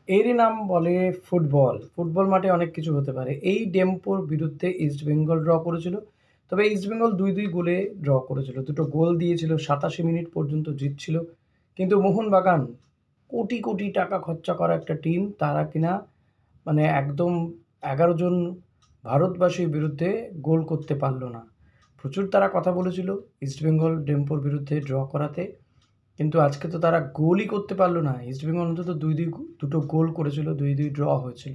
এরই নাম বলে ফুটবল। ফুটবল মাঠে অনেক কিছু হতে পারে। এই ডেম্পোর বিরুদ্ধে ইস্টবেঙ্গল ড্র করেছিল। তবে ইস্টবেঙ্গল ২-২ গোলে ড্র করেছিল। দুটো গোল দিয়েছিল, ৮৭ মিনিট পর্যন্ত জিতছিল। কিন্তু মোহনবাগান কোটি, কোটি টাকা খরচা করা একটা টিম, তারা কিনা মানে একদম ১১ জন ভারতবাসীর বিরুদ্ধে গোল করতে পারল না। প্রচুর তারা কথা বলেছিল ইস্টবেঙ্গল ডেম্পোর বিরুদ্ধে ড্র করাতে। কিন্তু আজকে তো তারা গোলই করতে পারল না। ইস্টবেঙ্গল অন্তত ২-২ দুটো গোল করেছিল, ২-২ ড্র হয়েছিল।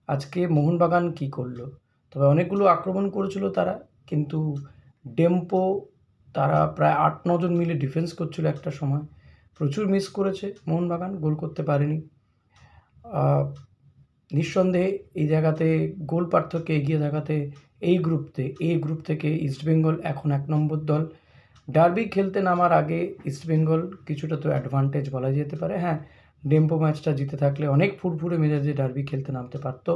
আজকে মোহনবাগান কি করলো? তবে অনেকগুলো আক্রমণ করেছিল তারা, কিন্তু ডেম্পো তারা প্রায় ৮-৯ জন মিলে ডিফেন্স করছিল একটা সময়। প্রচুর মিস করেছে মোহনবাগান, গোল করতে পারেনি। আ নিঃসন্দেহে এই জায়গাতে গোল পার্থক্যে এগিয়ে থাকাতে এই গ্রুপ থেকে ইস্টবেঙ্গল এখন ১ নম্বর দল। ডার্বি খেলতে নামার আগে ইস্টবেঙ্গল কিছুটা তো অ্যাডভান্টেজ বলা যেতে পারে। হ্যাঁ, ডেম্পো ম্যাচটা জিতে থাকলে অনেক ফুরফুরে মেজাজে ডার্বি খেলতে নামতে পারত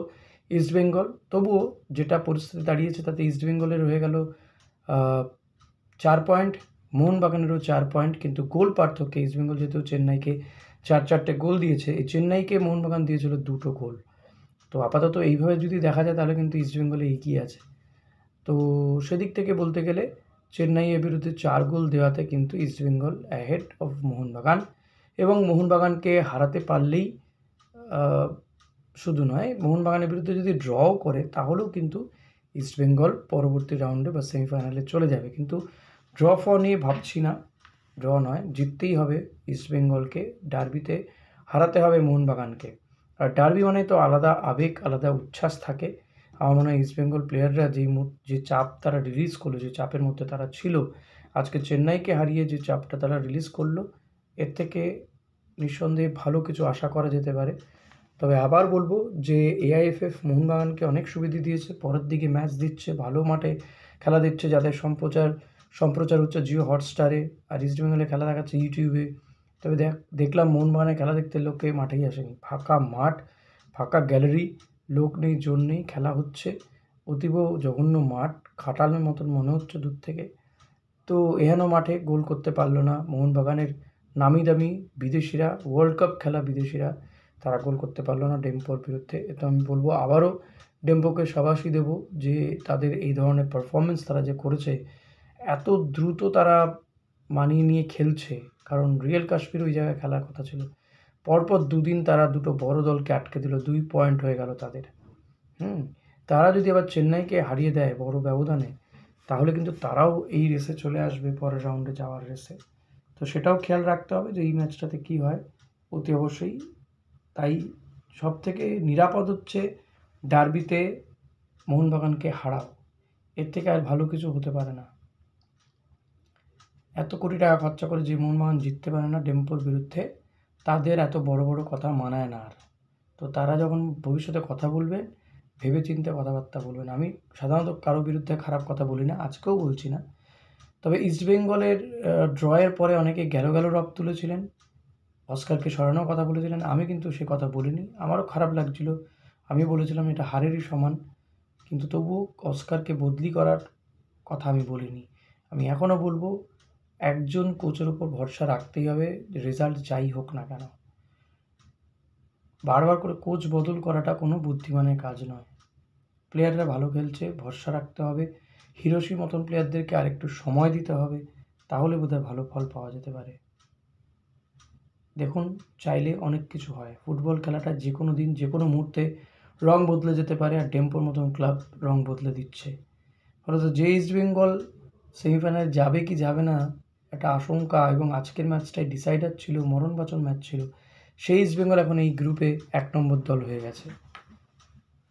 ইস্টবেঙ্গল। তবুও যেটা পরিস্থিতি দাঁড়িয়েছে তাতে ইস্টবেঙ্গলের হয়ে গেল ৪ পয়েন্ট, মোহনবাগানেরও ৪ পয়েন্ট। কিন্তু গোল পার্থক্যে ইস্টবেঙ্গল যেহেতু চেন্নাইকে ৪-৪টে গোল দিয়েছে, এই চেন্নাইকে মোহনবাগান দিয়েছিল ২ টো গোল। তো আপাতত এইভাবে যদি দেখা যায় তাহলে কিন্তু ইস্টবেঙ্গলে এগিয়ে আছে। তো সেদিক থেকে বলতে গেলে চেন্নাইয়ের বিরুদ্ধে ৪ গোল দেওয়াতে কিন্তু ইস্টবেঙ্গল অ্যাহেড অফ মোহনবাগান, এবং মোহনবাগানকে হারাতে পারলেই শুধু নয়, মোহনবাগানের বিরুদ্ধে যদি ড্রও করে তাহলেও কিন্তু ইস্টবেঙ্গল পরবর্তী রাউন্ডে বা সেমিফাইনালে চলে যাবে। কিন্তু ড্র ফর নিয়ে ভাবছি না, ড্র নয়, জিততেই হবে ইস্টবেঙ্গলকে। ডার্বিতে হারাতে হবে মোহনবাগানকে। আর ডার্বি মানে তো আলাদা আবেগ, আলাদা উচ্ছ্বাস থাকে। আমার মনে হয় ইস্টবেঙ্গল প্লেয়াররা যে চাপ তারা রিলিজ করলো, যে চাপের মধ্যে তারা ছিল, আজকে চেন্নাইকে হারিয়ে যে চাপটা তারা রিলিজ করলো, এর থেকে নিঃসন্দেহে ভালো কিছু আশা করা যেতে পারে। তবে আবার বলবো যে এআইএফএফ মোহনবাগানকে অনেক সুবিধে দিয়েছে, পরের দিকে ম্যাচ দিচ্ছে, ভালো মাঠে খেলা দিচ্ছে, যাদের সম্প্রচার হচ্ছে জিও হটস্টারে, আর ইস্টবেঙ্গলে খেলা দেখাচ্ছে ইউটিউবে। তবে দেখলাম মোহনবাগানের খেলা দেখতে লোকে মাঠেই আসেনি। ফাঁকা মাঠ, ফাঁকা গ্যালারি, লোক নেই, জোর নেই, খেলা হচ্ছে। অতীব জঘন্য মাঠ, খাটালের মতন মনে হচ্ছে দূর থেকে। তো এহেন মাঠে গোল করতে পারল না মোহনবাগানের নামি দামি বিদেশিরা, ওয়ার্ল্ড কাপ খেলা বিদেশিরা, তারা গোল করতে পারল না ডেম্পোর বিরুদ্ধে। এ তো আমি বলবো, আবারও ডেম্পোকে শাবাশি দেবো যে তাদের এই ধরনের পারফরমেন্স তারা যে করেছে, এত দ্রুত তারা মানিয়ে নিয়ে খেলছে। কারণ রিয়াল কাশ্মীর ওই জায়গায় খেলার কথা ছিল। পরপর দুদিন তারা দুটো বড় দলকে আটকে দিল, ২ পয়েন্ট হয়ে গেল তাদের। তারা যদি আবার চেন্নাইকে হারিয়ে দেয় বড় ব্যবধানে, তাহলে কিন্তু তারাও এই রেসে চলে আসবে, পরের রাউন্ডে যাওয়ার রেসে। তো সেটাও খেয়াল রাখতে হবে যে এই ম্যাচটাতে কী হয় অতি অবশ্যই। তাই সবথেকে নিরাপদ হচ্ছে ডার্বিতে মোহনবাগানকে হারাও। এর থেকে আর ভালো কিছু হতে পারে না। এত কোটি টাকা খরচা করে যে মোহনবাগান জিততে পারে না ডেম্পোর বিরুদ্ধে, তাদের এত বড় বড় কথা মানায় না আর। তো তারা যখন ভবিষ্যতে কথা বলবে, ভেবেচিন্তে কথাবার্তা বলবেন। আমি সাধারণত কারো বিরুদ্ধে খারাপ কথা বলি না, আজকেও বলছি না। তবে ইস্টবেঙ্গলের ড্রয়ের পরে অনেকে গেলো গেলো রব তুলেছিলেন, অস্কারকে সরানোর কথা বলেছিলেন। আমি কিন্তু সে কথা বলিনি, আমারও খারাপ লাগছিল। আমি বলেছিলাম এটা হারেরই সমান, কিন্তু তবুও অস্কারকে বদলি করার কথা আমি বলিনি। আমি এখনও বলবো, একজন কোচের ওপর ভরসা রাখতেই হবে, রেজাল্ট যাই হোক না কেন। বারবার করে কোচ বদল করাটা কোনো বুদ্ধিমানের কাজ নয়। প্লেয়াররা ভালো খেলছে, ভরসা রাখতে হবে। হিরোশির মতন প্লেয়ারদেরকে আরেকটু সময় দিতে হবে, তাহলে বোধহয় ভালো ফল পাওয়া যেতে পারে। দেখুন, চাইলে অনেক কিছু হয়। ফুটবল খেলাটা যে কোনো দিন, যে কোনো মুহূর্তে রং বদলে যেতে পারে, আর ডেম্পোর মতন ক্লাব রং বদলে দিচ্ছে। ফলত যে ইস্টবেঙ্গল সেমিফাইনালে যাবে কি যাবে না একটা আশঙ্কা, এবং আজকের ম্যাচটাই ডিসাইডার ছিল, মরণবাচন ম্যাচ ছিল, সেই ইস্টবেঙ্গল এখন এই গ্রুপে ১ নম্বর দল হয়ে গেছে,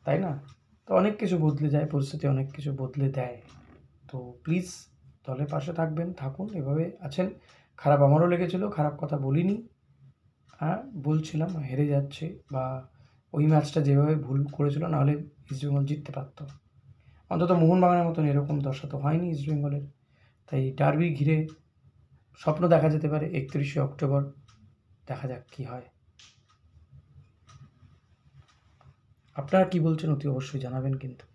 তাই না? তো অনেক কিছু বদলে যায়, পরিস্থিতি অনেক কিছু বদলে দেয়। তো প্লিজ দলের পাশে থাকবেন, থাকুন, এভাবে আছেন। খারাপ আমারও লেগেছিল, খারাপ কথা বলিনি। হ্যাঁ, বলছিলাম হেরে যাচ্ছে, বা ওই ম্যাচটা যেভাবে ভুল করেছিল, নাহলে ইস্টবেঙ্গল জিততে পারত। অন্তত মোহনবাগানের মতন এরকম দশা তো হয়নি ইস্টবেঙ্গলের। তাই ডার্বি ঘিরে স্বপ্ন দেখা যেতে পারে ৩১শে অক্টোবর। দেখা যাক কী হয়। আপনারা কী বলছেন অতি অবশ্যই জানাবেন কিন্তু।